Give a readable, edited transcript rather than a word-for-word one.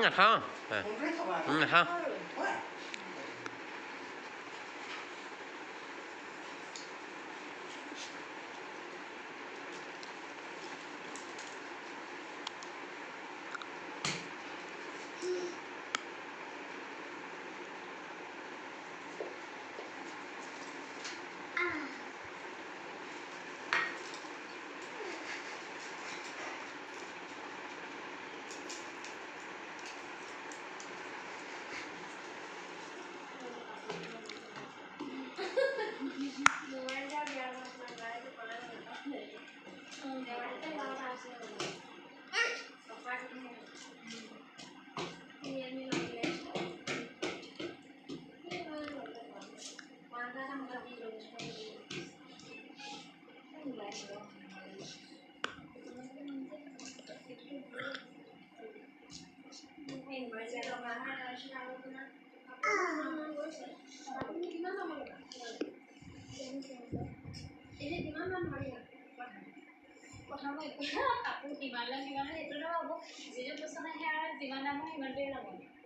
নাখাওঁ নাখাওঁ প্ৰথম কাপোৰ কিমান লাগে সেইটো হ'ব যিটো পচন্দ আহে আৰু যিমান দামৰ সিমানটোৱে ল'ব